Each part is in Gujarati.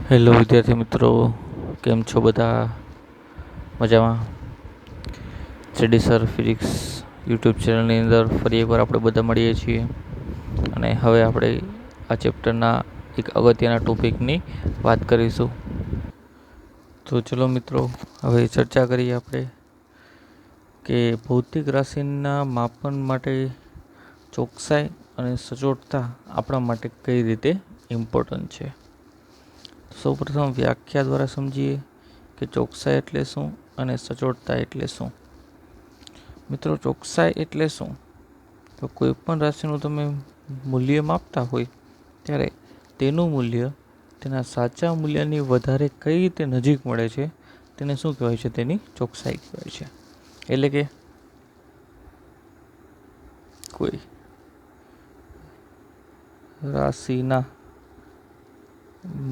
હેલો વિદ્યાર્થી મિત્રો, કેમ છો બધા? મજામાં? થ્રીડી સર ફિઝિક્સ યુટ્યુબ ચેનલની અંદર ફરી એકવાર આપણે બધા મળીએ છીએ અને હવે આપણે આ ચેપ્ટરના એક અગત્યના ટોપિકની વાત કરીશું. તો ચલો મિત્રો, હવે ચર્ચા કરીએ આપણે કે ભૌતિક રાશિના માપન માટે ચોકસાઈ અને સચોટતા આપણા માટે કઈ રીતે ઇમ્પોર્ટન્ટ છે. સૌપ્રથમ વ્યાખ્યા દ્વારા સમજીએ કે ચોકસાઈ એટલે શું અને સચોટતા એટલે શું. મિત્રો, ચોકસાઈ એટલે શું? તો કોઈ પણ રાશિનું તમે મૂલ્ય માપતા હોય ત્યારે તેનું મૂલ્ય તેના સાચા મૂલ્યની વધારે કઈ રીતે નજીક મળે છે તેને શું કહેવાય છે? તેની ચોકસાઈ કહેવાય છે. એટલે કે કોઈ રાશિના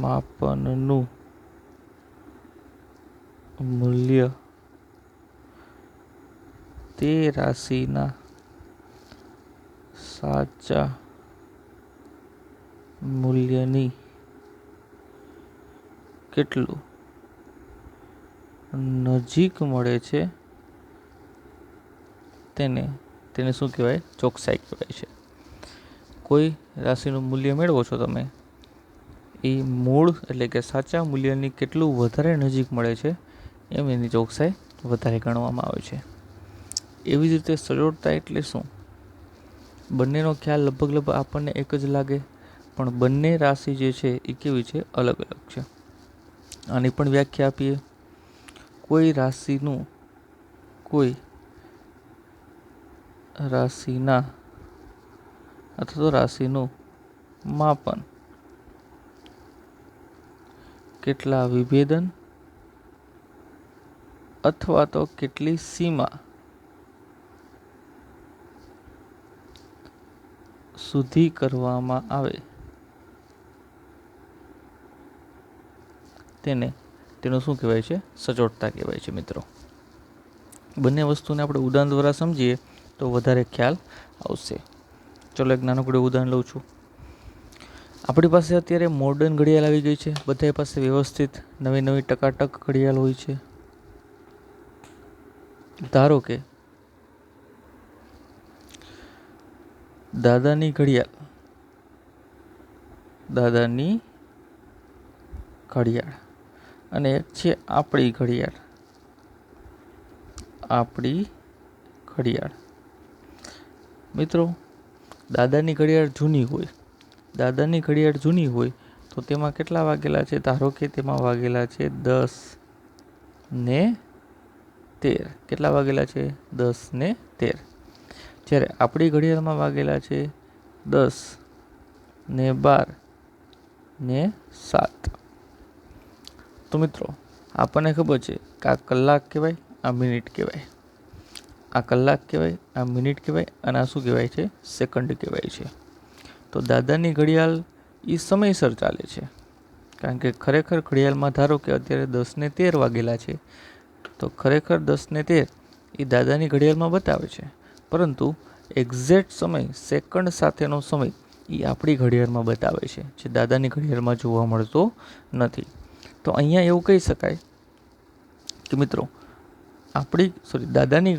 માપનનું મૂલ્ય તે રાશિના સાચા મૂલ્યની કેટલું નજીક મળે છે તેને શું કહેવાય? ચોકસાઈ કહેવાય છે. કોઈ રાશિનું મૂલ્ય મેળવો છો તમે, એ મૂળ એટલે કે સાચા મૂલ્યની કેટલું વધારે નજીક મળે છે એમ એની ચોકસાઈ વધારે ગણવામાં આવે છે. એવી જ રીતે સચોટતા એટલે શું? બંનેનો ખ્યાલ લગભગ આપણને એક જ લાગે, પણ બંને રાશિ જે છે એ કેવી છે? અલગ અલગ છે. આની પણ વ્યાખ્યા આપીએ. કોઈ રાશિના અથવા તો રાશિનું માપન કેટલા વિભેદન અથવા તો કેટલી સીમા સુધી કરવામાં આવે તેનું શું કહેવાય છે? સચોટતા કહેવાય છે. મિત્રો, બંને વસ્તુને આપણે ઉદાહરણ દ્વારા સમજીએ તો વધારે ખ્યાલ આવશે. ચલો એક નાનકડું ઉદાહરણ લઉં છું. આપણી પાસે અત્યારે મોડર્ન ઘડિયાળ આવી ગઈ છે. બધા પાસે વ્યવસ્થિત નવી ટકાટક ઘડિયાળ હોય છે. ધારો કે દાદાની ઘડિયાળ અને એક છે આપણી ઘડિયાળ. મિત્રો, દાદાની ઘડિયાળ જૂની હોય તો તેમાં કેટલા વાગેલા છે? ધારો કે તેમાં વાગેલા છે 10 ને 13. કેટલા વાગેલા છે? 10 ને 13. જ્યારે આપણી ઘડિયાળમાં વાગેલા છે 10 ને 12 ને 7. તો મિત્રો, આપણને ખબર છે કે આ કલાક કહેવાય, આ મિનિટ કહેવાય. આ કલાક કહેવાય, આ મિનિટ કહેવાય અને આ શું કહેવાય છે? સેકન્ડ કહેવાય છે. તો દાદાની ઘડિયાળ એ સમયસર ચાલે છે, કારણ કે ખરેખર ઘડિયાળમાં ધારો કે અત્યારે 10 ને 13 વાગેલા છે, તો ખરેખર 10 ને 13 એ દાદાની ઘડિયાળમાં બતાવે છે, પરંતુ એક્ઝેક્ટ સમય, સેકન્ડ સાથેનો સમય એ આપણી ઘડિયાળમાં બતાવે છે, જે દાદાની ઘડિયાળમાં જોવા મળતો નથી. તો અહીંયા એવું કહી શકાય કે મિત્રો, દાદાની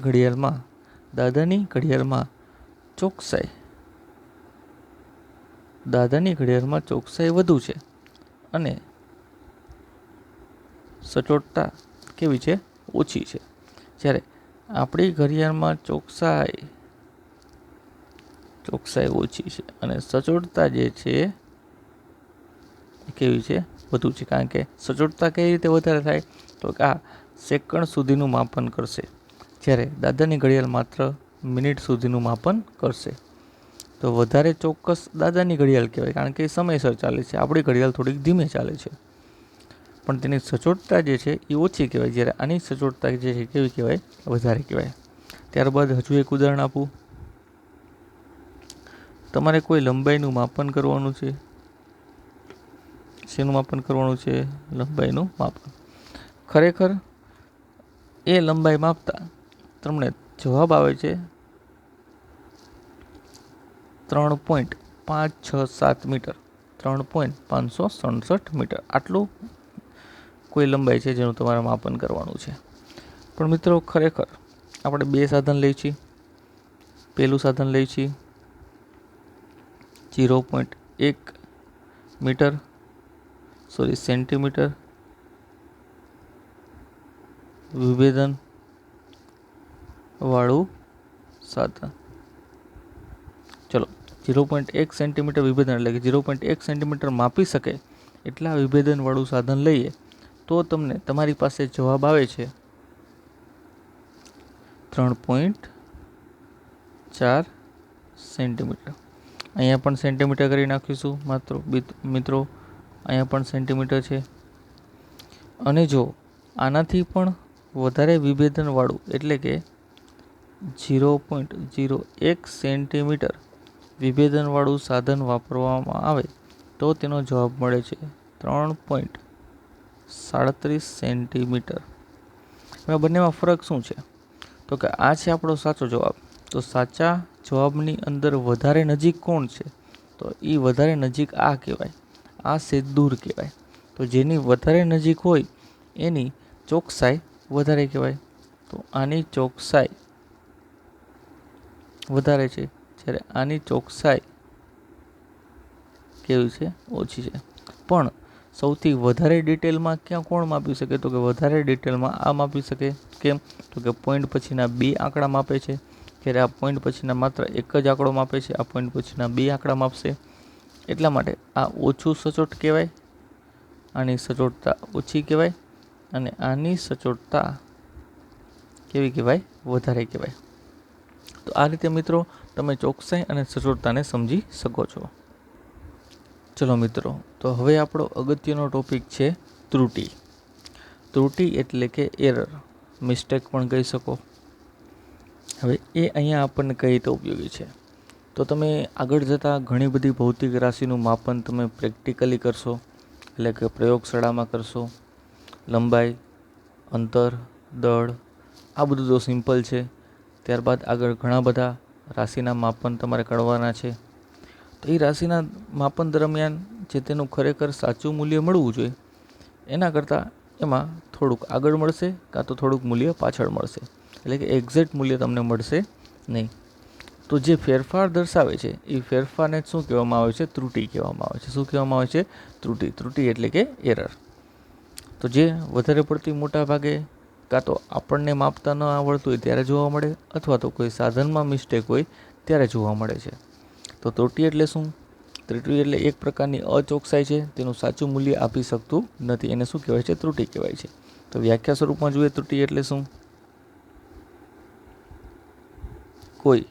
ઘડિયાળમાં ચોકસાઈ વધુ છે અને સચોટતા કેવી છે? ઓછી છે. જ્યારે આપણી ઘડિયાળમાં ચોકસાઈ ઓછી છે અને સચોટતા જે છે કેવી છે? વધુ છે. કારણ કે સચોટતા કઈ રીતે વધારે થાય? તો આ સેકન્ડ સુધીનું માપન કરશે, જ્યારે દાદાની ઘડિયાળ માત્ર મિનિટ સુધીનું માપન કરશે. તો વધારે ચોક્કસ દાદાની ઘડિયાળ કહેવાય, કારણ કે એ સમયસર ચાલે છે. આપણી ઘડિયાળ થોડીક ધીમે ચાલે છે, પણ તેની સચોટતા જે છે એ ઓછી કહેવાય. જ્યારે આની સચોટતા જે છે કેવી કહેવાય? વધારે કહેવાય. ત્યારબાદ હજુ એક ઉદાહરણ આપું. તમારે કોઈ લંબાઈનું માપન કરવાનું છે. શેનું માપન કરવાનું છે? લંબાઈનું માપન. ખરેખર એ લંબાઈ માપતા તમને જવાબ આવે છે 3.567 મીટર. 3.567 મીટર. આટલું કોઈ લંબાઈ છે જેનું તમારે માપન કરવાનું છે. પણ મિત્રો ખરેખર આપણે બે સાધન લઈએ છીએ. પહેલું સાધન લઈએ છીએ 0.1 મીટર સેન્ટીમીટર વિભેદન વાળું સાધન. ચલો 0.1 સેન્ટીમીટર વિભેદન એટલે કે 0.1 સેન્ટીમીટર માપી શકે એટલા વિભેદન વાળું સાધન લઈએ તો તમને તમારી પાસે જવાબ આવે છે 3.4 સેન્ટીમીટર. અહીંયા પણ સેન્ટીમીટર કરી નાખીશું મિત્રો. અહીંયા પણ સેન્ટીમીટર છે. અને જો આનાથી પણ વધારે વિભેદન વાળું એટલે કે 0.01 સેન્ટીમીટર વિભેદન વાળું સાધન વાપરવામાં આવે તો તેનો જવાબ મળે છે 3.37 સેન્ટીમીટર. હવે બંનેમાં ફરક શું છે? તો કે આ છે આપણો સાચો જવાબ. તો સાચા જવાબની અંદર વધારે નજીક કોણ છે? તો એ વધારે નજીક આ કહેવાય. આ સેજ દૂર કહેવાય. તો જેની વધારે નજીક હોય એની ચોકસાઈ વધારે કહેવાય. તો આની ચોકસાઈ વધારે છે, જ્યારે આની ચોકસાઈ કેવી છે? ઓછી છે. પણ સૌથી વધારે ડિટેલમાં ક્યાં કોણ માપી શકે? તો કે વધારે ડિટેલમાં આ માપી શકે. કેમ? તો કે પોઈન્ટ પછીના 2 આંકડા માપે છે, જ્યારે આ પોઈન્ટ પછીના માત્ર એક જ આંકડો માપે છે. આ પોઈન્ટ પછીના 2 આંકડા માપશે. એટલા માટે આ ઓછું સચોટ કહેવાય, આની સચોટતા ઓછી કહેવાય, અને આની સચોટતા કેવી કહેવાય? વધારે કહેવાય. તો આ રીતે મિત્રો તમે ચોકસાઈ અને સચોટતાને સમજી શકો છો. ચલો મિત્રો, તો હવે આપણો અગત્યનો ટોપિક છે ત્રુટિ. ત્રુટિ એટલે કે એરર, મિસ્ટેક પણ કહી શકો. હવે એ અહીંયા આપણને કઈ રીતે ઉપયોગી છે? તો તમે આગળ જતાં ઘણી બધી ભૌતિક રાશિનું માપન તમે પ્રેક્ટિકલી કરશો, એટલે કે પ્રયોગશાળામાં કરશો. લંબાઈ, અંતર, દળ, આ બધું તો સિમ્પલ છે. ત્યારબાદ આગળ ઘણા બધા રાશિના માપન તમારે કરવાના છે. તો એ રાશિના માપન દરમિયાન જે તેનું ખરેખર સાચું મૂલ્ય મળવું જોઈએ એના કરતાં એમાં થોડુંક આગળ મળશે કાં તો થોડુંક મૂલ્ય પાછળ મળશે. એટલે કે એક્ઝેક્ટ મૂલ્ય તમને મળશે નહીં. તો જે ફેરફાર દર્શાવે છે એ ફેરફારને શું કહેવામાં આવે છે? ત્રુટિ કહેવામાં આવે છે. શું કહેવામાં આવે છે? ત્રુટિ. ત્રુટિ એટલે કે એરર. તો જે વધારે પડતી મોટા ભાગે કાં તો આપણને માપતા ન આવડતું હોય ત્યારે જોવા મળે, અથવા તો કોઈ સાધનમાં મિસ્ટેક હોય ત્યારે જોવા મળે છે. તો ત્રુટિ એટલે શું? ત્રુટિ એટલે એક પ્રકારની અચોકસાઈ છે, તેનું સાચું મૂલ્ય આપી શકતું નથી. એને શું કહેવાય છે? ત્રુટિ કહેવાય છે. તો વ્યાખ્યા સ્વરૂપમાં જોઈએ ત્રુટિ એટલે શું? કોઈ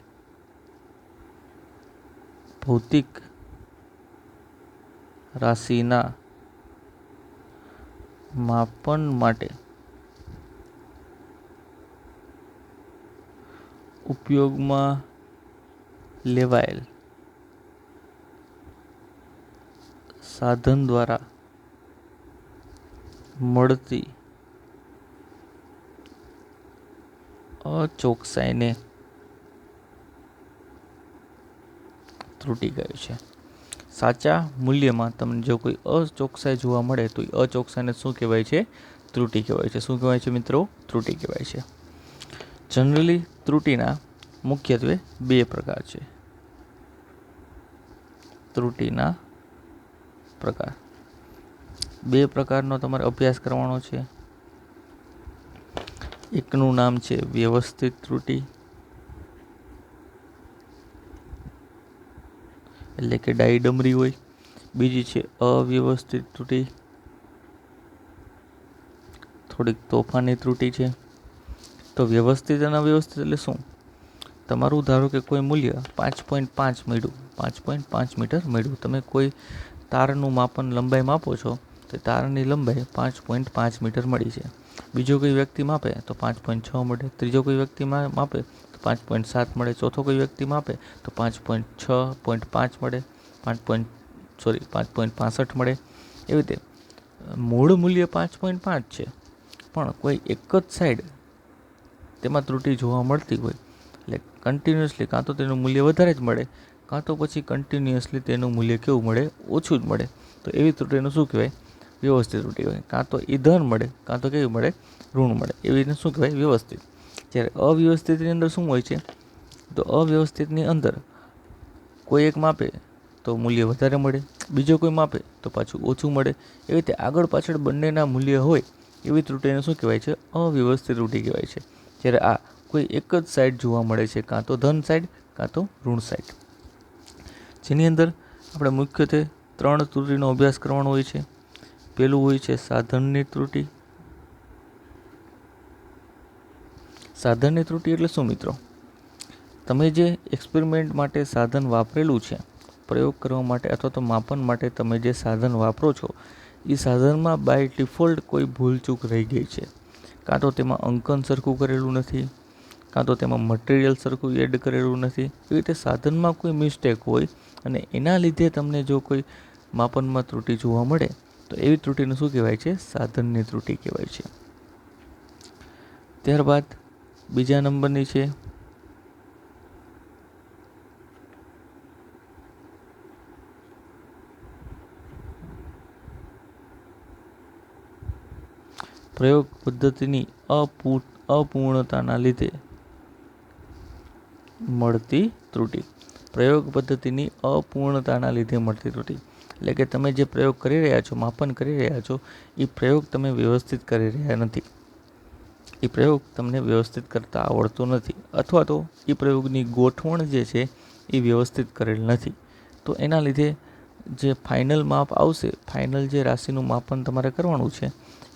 ભૌતિક રાશિના માપન માટે ઉપયોગમાં લેવાયેલ સાધન દ્વારા મળતી અચોકસાઈને ત્રુટિ કહે છે. સાચા મૂલ્યમાં તમને જો કોઈ અચોકસાઈ જોવા મળે તો એ અચોકસાઈને શું કહેવાય છે? ત્રુટિ કહેવાય છે. શું કહેવાય છે મિત્રો? ત્રુટિ કહેવાય છે. જનરલી ત્રુટિના મુખ્યત્વે 2 પ્રકાર છે. ત્રુટિના પ્રકાર 2 પ્રકારનો તમારે અભ્યાસ કરવાનો છે. એકનું નામ છે વ્યવસ્થિત ત્રુટિ, એટલે કે ડાયડમરી હોય. બીજી છે અવ્યવસ્થિત ત્રુટિ, થોડીક તોફાની ત્રુટિ છે. તો વ્યવસ્થિત અને અવ્યવસ્થિત એટલે શું? તમારું ધારો કે કોઈ મૂલ્ય 5.5 મળ્યું, 5.5 મીટર મળ્યું. તમે કોઈ તારનું માપન લંબાઈ માપો છો તો તારની લંબાઈ 5.5 મીટર મળી છે. બીજો કોઈ વ્યક્તિ માપે તો 5.6 મળે. ત્રીજો કોઈ વ્યક્તિ માપે તો 5.7 મળે. ચોથો કોઈ વ્યક્તિ માપે તો 5.6.5 મળે, 5.65 મળે. એવી રીતે મૂળ મૂલ્ય 5.5 છે, પણ કોઈ એક જ સાઈડ તેમાં ત્રુટિ જોવા મળતી હોય એટલે કન્ટિન્યુઅસલી કાં તો તેનું મૂલ્ય વધારે જ મળે કાં તો પછી કન્ટિન્યુઅસલી તેનું મૂલ્ય કેવું મળે, ઓછું જ મળે. તો એવી ત્રુટીનું શું કહેવાય? વ્યવસ્થિત ત્રુટી કહેવાય. કાં તો એ ધન મળે, કાં તો કેવી મળે? ઋણ મળે. એવીને શું કહેવાય? વ્યવસ્થિત. જ્યારે અવ્યવસ્થિતની અંદર શું હોય છે? તો અવ્યવસ્થિતની અંદર કોઈ એક માપે તો મૂલ્ય વધારે મળે, બીજો કોઈ માપે તો પાછું ઓછું મળે. એવી રીતે આગળ પાછળ બંનેના મૂલ્ય હોય એવી ત્રુટીને શું કહેવાય છે? અવ્યવસ્થિત ત્રુટી કહેવાય છે. જ્યારે આ કોઈ એક જ સાઈડ જોવા મળે છે, કાં તો ધન સાઈડ, કાં તો ઋણ સાઈડ. જેની અંદર આપણે મુખ્યત્વે 3 ત્રુટીનો અભ્યાસ કરવાનો હોય છે. પહેલું હોય છે સાધનની ત્રુટી. સાધનની ત્રુટી એટલે શું મિત્રો? તમે જે એક્સપેરિમેન્ટ માટે સાધન વાપરેલું છે, પ્રયોગ કરવા માટે અથવા તો માપન માટે તમે જે સાધન વાપરો છો, એ સાધનમાં બાય ડિફોલ્ટ કોઈ ભૂલચૂક રહી ગઈ છે. કાં તો તેમાં અંકન સરખું કરેલું નથી, કાં તો તેમાં મટીરિયલ સરખું એડ કરેલું નથી. એવી રીતે સાધનમાં કોઈ મિસ્ટેક હોય અને એના લીધે તમને જો કોઈ માપનમાં ત્રુટી જોવા મળે તો એવી ત્રુટીને શું કહેવાય છે? સાધનની ત્રુટી કહેવાય છે. ત્યારબાદ બીજા નંબરની છે પ્રયોગ પદ્ધતિની અપૂર્ણતાના લીધે મળતી ત્રુટી. પ્રયોગ પદ્ધતિની અપૂર્ણતાના લીધે મળતી ત્રુટી એટલે કે તમે જે પ્રયોગ કરી રહ્યા છો, માપન કરી રહ્યા છો, એ પ્રયોગ તમે વ્યવસ્થિત કરી રહ્યા નથી. એ પ્રયોગ તમને વ્યવસ્થિત કરતા આવડતો નથી, અથવા તો એ પ્રયોગની ગોઠવણ જે છે એ વ્યવસ્થિત કરેલ નથી. તો એના લીધે જે ફાઇનલ માપ આવશે, ફાઇનલ જે રાશિનું માપન તમારે કરવાનું છે,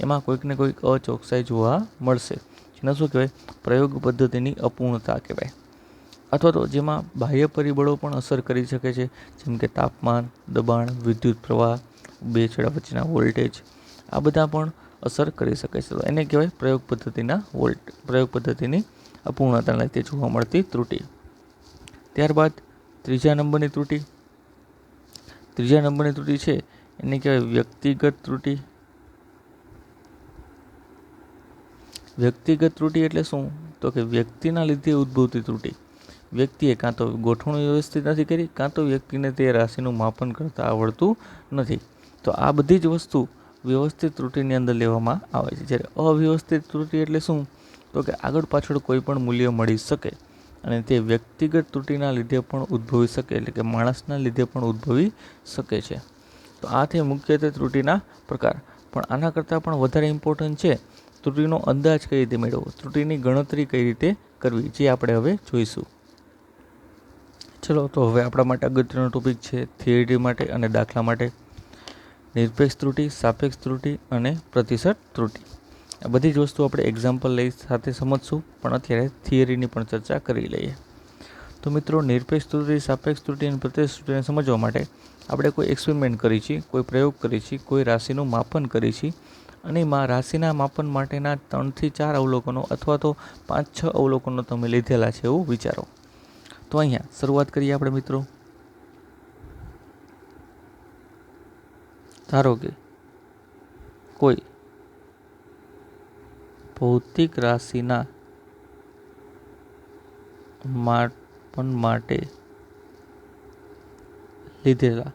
એમાં કોઈક ને કોઈક અચોકસાઈ જોવા મળશે. જેને શું કહેવાય? પ્રયોગ પદ્ધતિની અપૂર્ણતા કહેવાય. અથવા તો જેમાં બાહ્ય પરિબળો પણ અસર કરી શકે છે, જેમ કે તાપમાન, દબાણ, વિદ્યુત પ્રવાહ, બે છેડા વચ્ચેના વોલ્ટેજ, આ બધા પણ અસર કરી શકે છે. તો એને કહેવાય પ્રયોગ પદ્ધતિની અપૂર્ણતાના લીધે જોવા મળતી ત્રુટી. ત્યારબાદ ત્રીજા નંબરની ત્રુટી છે એને કહેવાય વ્યક્તિગત ત્રુટી. વ્યક્તિગત ત્રુટી એટલે શું? તો કે વ્યક્તિના લીધે ઉદ્ભવતી ત્રુટી. વ્યક્તિએ કાં તો ગોઠવણ વ્યવસ્થિત નથી કરી, કાં તો વ્યક્તિને તે રાશિનું માપન કરતાં આવડતું નથી. તો આ બધી જ વસ્તુ વ્યવસ્થિત ત્રુટીની અંદર લેવામાં આવે છે. જ્યારે અવ્યવસ્થિત ત્રુટી એટલે શું? તો કે આગળ પાછળ કોઈ પણ મૂલ્ય મળી શકે અને તે વ્યક્તિગત ત્રુટીના લીધે પણ ઉદ્ભવી શકે, એટલે કે માણસના લીધે પણ ઉદ્ભવી શકે છે. તો આ છે મુખ્યત્વે ત્રુટીના પ્રકાર. પણ આના કરતાં પણ વધારે ઇમ્પોર્ટન્ટ છે ત્રુટીનો અંદાજ કઈ રીતે મેળવવો, ત્રુટીની ગણતરી કઈ રીતે કરવી, જે આપણે હવે જોઈશું. ચલો, તો હવે આપણા માટે અગત્યનો ટોપિક છે થિયરી માટે અને દાખલા માટે નિરપેક્ષ ત્રુટી, સાપેક્ષ ત્રુટી અને પ્રતિશત ત્રુટી. આ બધી જ વસ્તુ આપણે એક્ઝામ્પલ લઈ સાથે સમજશું, પણ અત્યારે થિયરીની પણ ચર્ચા કરી લઈએ. તો મિત્રો, નિરપેક્ષ ત્રુટી, સાપેક્ષ ત્રુટી અને પ્રતિશત ત્રુટીને સમજવા માટે આપણે કોઈ એક્સપેરિમેન્ટ કરી છીએ, કોઈ પ્રયોગ કરી છીએ, કોઈ રાશિનું માપન કરી છીએ અને એમાં રાશિના માપન માટેના 3 થી 4 અવલોકનો અથવા તો 5-6 અવલોકનો તમે લીધેલા છે એવું વિચારો. તો અહીંયા શરૂઆત કરીએ આપણે મિત્રો. ધારો કે કોઈ ભૌતિક રાશિના માપન માટે લીધેલા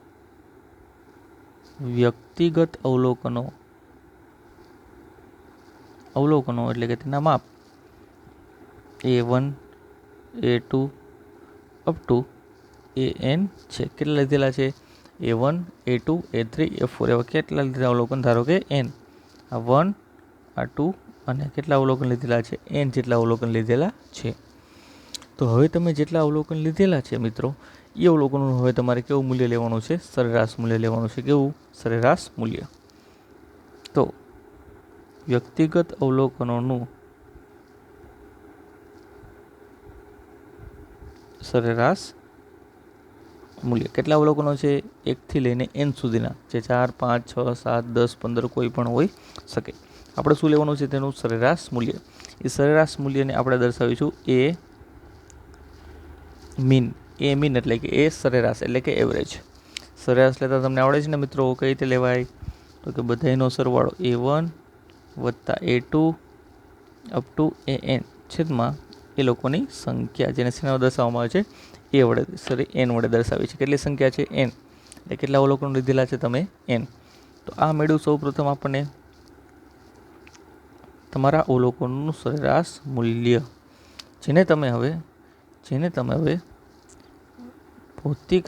વ્યક્તિગત અવલોકનો એટલે કે તેના માપ A1, A2 up to AN છે. કેટલા લીધેલા છે? A1, A2, A3, A4 એવા કેટલા લીધેલા અવલોકન? ધારો કે N. આ 1, આ 2 અને કેટલા અવલોકન લીધેલા છે? N જેટલા અવલોકન લીધેલા છે. તો હવે તમે જેટલા અવલોકન લીધેલા છે મિત્રો, એ અવલોકનોનું હવે તમારે કેવું મૂલ્ય લેવાનું છે? સરેરાશ મૂલ્ય લેવાનું છે. કેવું? સરેરાશ મૂલ્ય. તો વ્યક્તિગત અવલોકનોનું સરેરાશ મૂલ્ય. કેટલા અવલોકનો છે? 1 થી લઈને N સુધીના, જે 4, 5, 6, 7, 10, 15 કોઈ પણ હોઈ શકે. આપણે શું લેવાનું છે? તેનું સરેરાશ મૂલ્ય. એ સરેરાશ મૂલ્યને આપણે દર્શાવીશું A મીન એટલે કે એ સરેરાશ એટલે કે એવરેજ. સરેરાશ લેતા તમને આવડે છે ને મિત્રો? કઈ રીતે લેવાય? તો કે બધાનો સરવાળો A1 વત્તા A2 અપ ટુ AN છેદમાં એ લોકોની સંખ્યા, જેને શેના દર્શાવવામાં આવે છે? n વડે દર્શાવી છે. કેટલી સંખ્યા છે? n. એટલે કેટલા અવલોકનો લીધેલા છે તમે? n. તો આ મેળવ્યું સૌ પ્રથમ આપણને તમારા અવલોકનોનું સરેરાશ મૂલ્ય, જેને તમે હવે ભૌતિક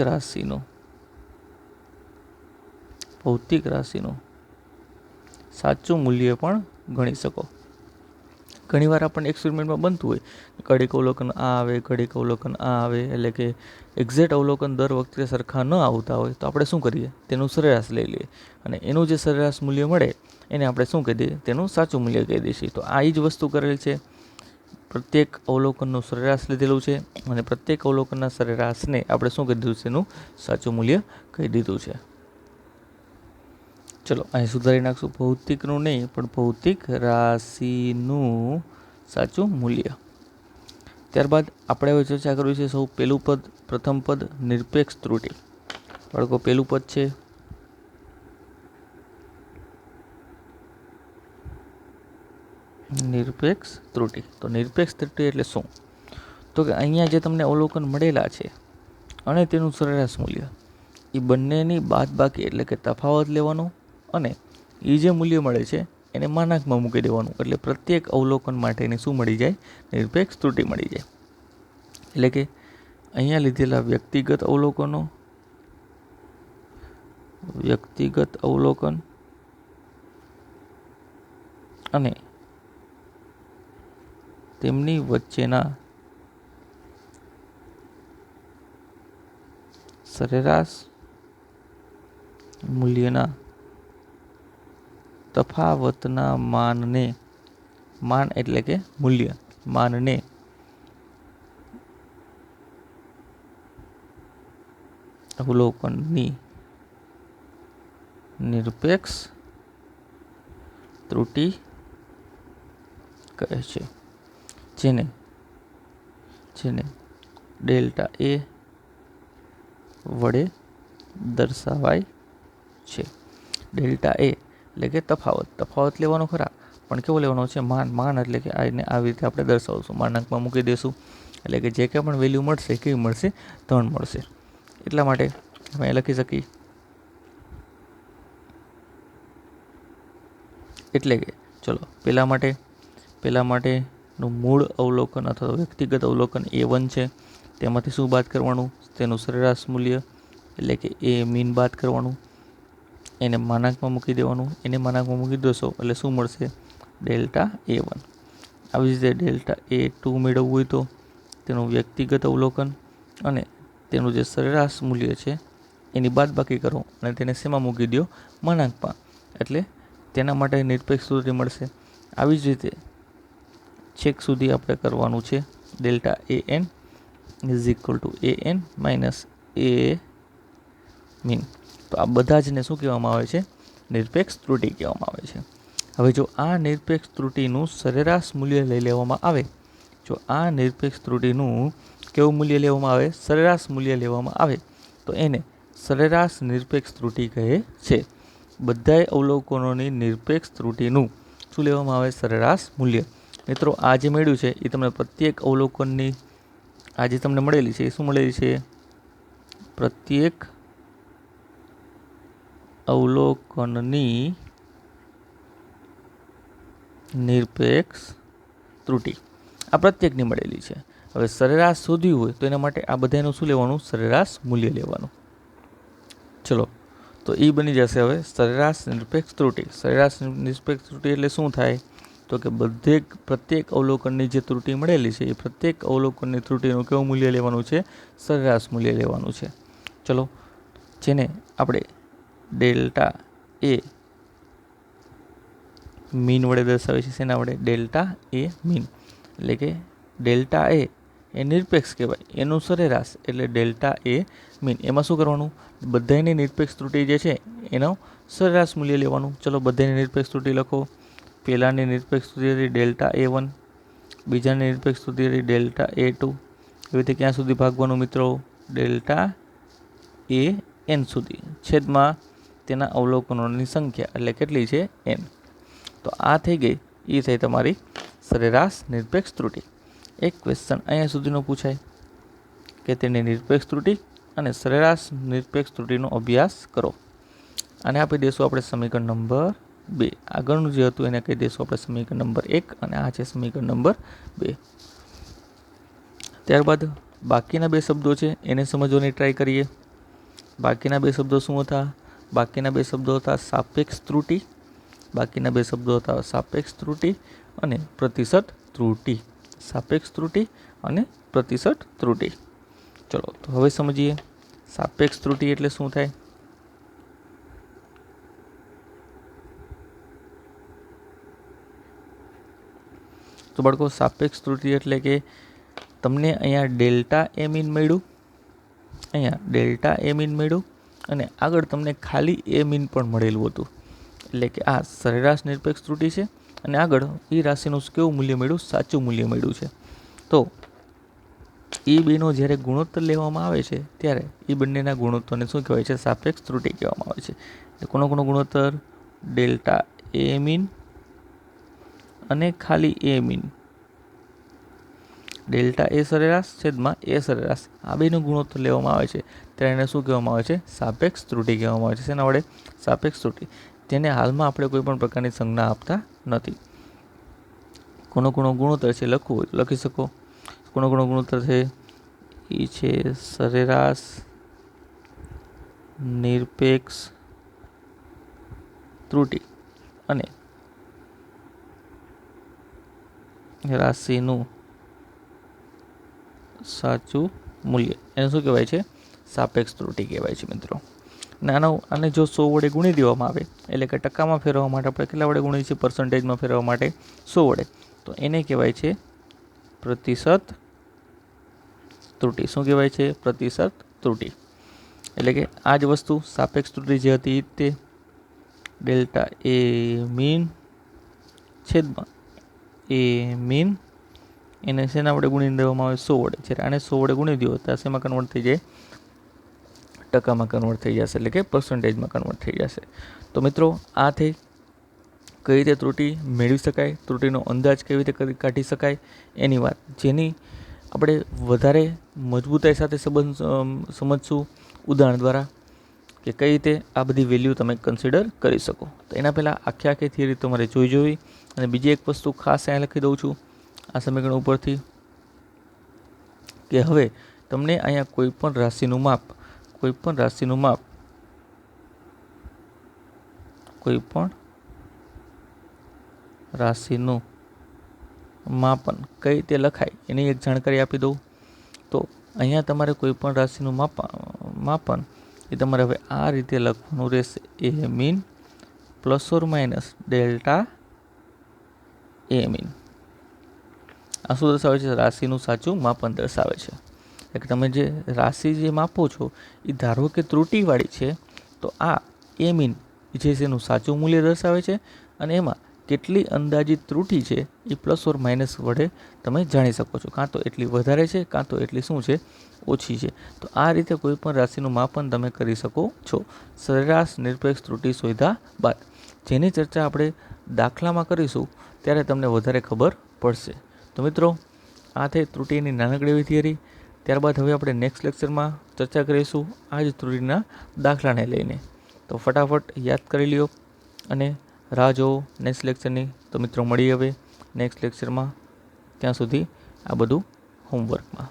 રાશિનું સાચું મૂલ્ય પણ ગણી શકો. ઘણીવાર આપણને એક્સપેરિમેન્ટમાં બનતું હોય, ઘડીક અવલોકન આ આવે, ઘડીક અવલોકન આ આવે, એટલે કે એક્ઝેક્ટ અવલોકન દર વખતે સરખા ન આવતા હોય તો આપણે શું કરીએ? તેનું સરેરાશ લઈ લઈએ અને એનું જે સરેરાશ મૂલ્ય મળે એને આપણે શું કહી દઈએ? તેનું સાચું મૂલ્ય કહી દઈશું. તો આ જ વસ્તુ કરેલ છે. પ્રત્યેક અવલોકનનું સરેરાશ લીધેલું છે અને પ્રત્યેક અવલોકનના સરેરાશને આપણે શું કહી દીધું છે? એનું સાચું મૂલ્ય કહી દીધું છે. ચલો અહીં સુધારી નાખશું, ભૌતિકનું નહીં પણ ભૌતિક રાશિનું સાચું મૂલ્ય. ત્યારબાદ આપણે હવે ચર્ચા કરવી છે સૌ પહેલું પદ, પ્રથમ પદ નિરપેક્ષ ત્રુટિ. બાળકો પહેલું પદ છે નિરપેક્ષ ત્રુટિ. તો નિરપેક્ષ ત્રુટિ એટલે શું? તો કે અહીંયા જે તમને અવલોકન મળેલા છે અને તેનું સરેરાશ મૂલ્ય, એ બંનેની બાદબાકી એટલે કે તફાવત લેવાનો અને એ જે મૂલ્ય મળે છે એને માનાંકમાં મૂકી દેવાનું. એટલે પ્રત્યેક અવલોકન માટેની શું મળી જાય? નિરપેક્ષ ત્રુટિ મળી જાય. એટલે કે અહીંયા લીધેલા વ્યક્તિગત અવલોકન અને તેમની વચ્ચેના સરેરાશ મૂલ્યના તફાવતના માન એટલે કે માનને અવલોકનની નિરપેક્ષ ત્રુટિ કહે છે, જેને ડેલ્ટા એ વડે દર્શાવાય છે. ડેલ્ટા એ એટલે કે તફાવત લેવાનો ખરા, પણ કેવો લેવાનો છે? માન એટલે કે આને આવી રીતે આપણે દર્શાવશું, માનાંકમાં મૂકી દઈશું. એટલે કે જે કંઈ પણ વેલ્યુ મળશે કેવી મળશે? 3 મળશે. એટલા માટે અમે લખી શકીએ એટલે કે ચલો પહેલા માટેનું મૂળ અવલોકન અથવા વ્યક્તિગત અવલોકન A1 છે. તેમાંથી શું બાદ કરવાનું? તેનું સરેરાશ મૂલ્ય એટલે કે એ મીન બાદ કરવાનું, એને માનાંકમાં મૂકી દેવાનું. એને માનાંકમાં મૂકી દેશો એટલે શું મળશે? Delta A1. આવી રીતે ડેલ્ટા A2 મેળવવું હોય તો તેનું વ્યક્તિગત અવલોકન અને તેનું જે સરેરાશ મૂલ્ય છે એની બાદબાકી કરો અને તેને શેમાં મૂકી દો? માનાંકમાં. એટલે તેના માટે નિરપેક્ષ ત્રુટિ મળશે. આવી જ રીતે છેક સુધી આપણે કરવાનું છે. Delta AN is equal to AN minus A mean. તો આ બધા જને શું કહેવામાં આવે છે? નિરપેક્ષ ત્રુટિ કહેવામાં આવે છે. હવે જો આ નિરપેક્ષ ત્રુટિનું સરેરાશ મૂલ્ય લઈ લેવામાં આવે, કેવું મૂલ્ય લેવામાં આવે? સરેરાશ મૂલ્ય લેવામાં આવે તો એને સરેરાશ નિરપેક્ષ ત્રુટિ કહે છે. બધાય અવલોકનોની નિરપેક્ષ ત્રુટિનું શું લેવામાં આવે? સરેરાશ મૂલ્ય. મિત્રો આ જે મળ્યું છે એ તમને પ્રત્યેક અવલોકનની આ જે તમને મળેલી છે એ શું મળેલી છે? પ્રત્યેક અવલોકનની નિરપેક્ષ ત્રુટિ આ પ્રત્યેકની મળેલી છે. હવે સરેરાશ શોધ્યું હોય તો એના માટે આ બધાનું શું લેવાનું? સરેરાશ મૂલ્ય લેવાનું. ચલો તો એ બની જશે હવે સરેરાશ નિરપેક્ષ ત્રુટિ. સરેરાશ નિરપેક્ષ ત્રુટિ એટલે શું થાય? તો કે પ્રત્યેક અવલોકનની જે ત્રુટિ મળેલી છે એ પ્રત્યેક અવલોકનની ત્રુટિનું કેવું મૂલ્ય લેવાનું છે? સરેરાશ મૂલ્ય લેવાનું છે. ચલો જેને આપણે ડેલ્ટા એ મીન વડે દર્શાવે છે. શેના વડે? Delta a mean. એટલે કે ડેલ્ટા એ નિરપેક્ષ કહેવાય, એનું સરેરાશ એટલે ડેલ્ટા એ મીન. એમાં શું કરવાનું? બધાની નિરપેક્ષ ત્રુટિ જે છે એનો સરેરાશ મૂલ્ય લેવાનું. ચલો બધાની નિરપેક્ષ ત્રુટિ લખો. પહેલાની નિરપેક્ષ ત્રુટિ હતી ડેલ્ટા A1, બીજાની નિરપેક્ષ ત્રુટિ હતી ડેલ્ટા A2. એવી રીતે ક્યાં સુધી ભાગવાનું મિત્રો? ડેલ્ટા AN સુધી, છેદમાં તેના અવલોકનોની સંખ્યા એટલે કેટલી છે? n. તો આ થઈ ગઈ, એ થઈ તમારી સરેરાશ નિરપેક્ષ ત્રુટિ. એક ક્વેશ્ચન અહીંયા સુધીનો પૂછાય કે તેની નિરપેક્ષ ત્રુટિ અને સરેરાશ નિરપેક્ષ ત્રુટિનો અભ્યાસ કરો. આને આપી દઈશું આપણે સમીકરણ નંબર 2. આગળનું જે હતું એને કહી દઈશું આપણે સમીકરણ નંબર 1 અને આ છે સમીકરણ નંબર 2. ત્યારબાદ બાકીના 2 શબ્દો છે એને સમજવાની ટ્રાય કરીએ. બાકીના 2 શબ્દો શું હતા? બાકીના 2 શબ્દો હતા સાપેક્ષ ત્રુટિ. બાકીના 2 શબ્દો હતા સાપેક્ષ ત્રુટિ અને પ્રતિશત ત્રુટિ. સાપેક્ષ ત્રુટિ અને પ્રતિશત ત્રુટિ. ચલો તો હવે સમજીએ સાપેક્ષ ત્રુટિ એટલે શું થાય. તો બાળકો સાપેક્ષ ત્રુટિ એટલે કે તમને અહીંયા ડેલ્ટા એ મીન મળ્યું, અહીંયા ડેલ્ટા એ મીન મળ્યું અને આગળ તમને ખાલી એ મીન પણ મળેલું હતું. એટલે કે આ સરેરાશ નિરપેક્ષ ત્રુટિ છે અને આગળ એ રાશિનું કેવું મૂલ્ય મળ્યું? સાચું મૂલ્ય મળ્યું છે. તો એ બેનો જ્યારે ગુણોત્તર લેવામાં આવે છે ત્યારે એ બંનેના ગુણોત્તરને શું કહેવાય છે? સાપેક્ષ ત્રુટિ કહેવામાં આવે છે. એટલે કોનો ગુણોત્તર? ડેલ્ટા એ મીન અને ખાલી એ મીન. ડેલ્ટા એ સરેરાશ છેદમાં એ સરેરાશ આ બેનું ગુણોત્તર લેવામાં આવે છે ત્યારે એને શું કહેવામાં આવે છે? સાપેક્ષ ત્રુટિ કહેવામાં આવે છે. શેના વડે? સાપેક્ષ ત્રુટિ. તેને હાલમાં આપણે કોઈ પણ પ્રકારની સંજ્ઞા આપતા નથી. કોનો ગુણોત્તર છે લખવું હોય લખી શકો. કોનો ગુણોત્તર છે? એ છે સરેરાશ નિરપેક્ષ ત્રુટિ અને રાશિનું સાચું મૂલ્ય. એને શું કહેવાય છે? સાપેક્ષ ત્રુટિ કહેવાય છે મિત્રો. આને જો 100 વડે ગુણી દેવામાં આવે એટલે કે ટકામાં ફેરવવા માટે આપણે કેટલા વડે ગુણીએ છીએ? પર્સન્ટેજમાં ફેરવવા માટે 100 વડે. તો એને કહેવાય છે પ્રતિશત ત્રુટિ. શું કહેવાય છે? પ્રતિશત ત્રુટિ. એટલે કે આ જ વસ્તુ સાપેક્ષ ત્રુટિ જે હતી તે ડેલ્ટા એ મીન છેદમાં એ મીન એને શેના વડે ગુણી દેવામાં આવે? 100 વડે. જ્યારે આને 100 વડે ગુણી દો તો શેમાં કન્વર્ટ થઈ જાય? ટકામાં કન્વર્ટ થઈ જશે, એટલે કે પર્સન્ટેજમાં કન્વર્ટ થઈ જશે. તો મિત્રો આ થઈ કઈ રીતે ત્રુટિ મેળવી શકાય, ત્રુટિનો અંદાજ કેવી રીતે કાઢી શકાય એની વાત, જેની આપણે વધારે મજબૂતાઈ સાથે સમજશું ઉદાહરણ દ્વારા કે કઈ રીતે આ બધી વેલ્યુ તમે કન્સિડર કરી શકો. તો એના પહેલાં આખી થિયરી તમારે જોવી. અને બીજી એક વસ્તુ ખાસ અહીંયા લખી દઉં છું આ સમીકરણ ઉપરથી કે હવે તમને અહીંયા કોઈ પણ રાશિનું માપ કઈ રીતે લખાય એની એક જાણકારી આપી દઉં. તો અહીંયા તમારે કોઈ પણ રાશિનું માપન એ તમારે હવે આ રીતે લખવાનું રહેશે. A mean plus or minus delta a mean. આ શું દર્શાવે છે? રાશિનું સાચું માપન દર્શાવે છે. એટલે તમે જે રાશિ જે માપો છો એ ધારો કે ત્રુટિવાળી છે તો આ એ મીન જે છે એનું સાચું મૂલ્ય દર્શાવે છે અને એમાં કેટલી અંદાજિત ત્રુટિ છે એ પ્લસ ઓર માઇનસ વડે તમે જાણી શકો છો. કાં તો એટલી વધારે છે કાં તો એટલી શું છે? ઓછી છે. તો આ રીતે કોઈ પણ રાશિનું માપન તમે કરી શકો છો સરેરાશ નિરપેક્ષ ત્રુટિ શોધ્યા બાદ. જેની ચર્ચા આપણે દાખલામાં કરીશું ત્યારે તમને વધારે ખબર પડશે. તો મિત્રો આ થઈ ત્રુટિની નાનકડી એવી થિયરી. ત્યારબાદ હવે આપણે નેક્સ્ટ લેક્ચરમાં ચર્ચા કરીશું આ જ ત્રુટિના દાખલાને લઈને. તો ફટાફટ યાદ કરી લ્યો અને રાહ જોવો નેક્સ્ટ લેક્ચરની. તો મિત્રો મળીએ હવે નેક્સ્ટ લેક્ચરમાં. ત્યાં સુધી આ બધું હોમવર્કમાં.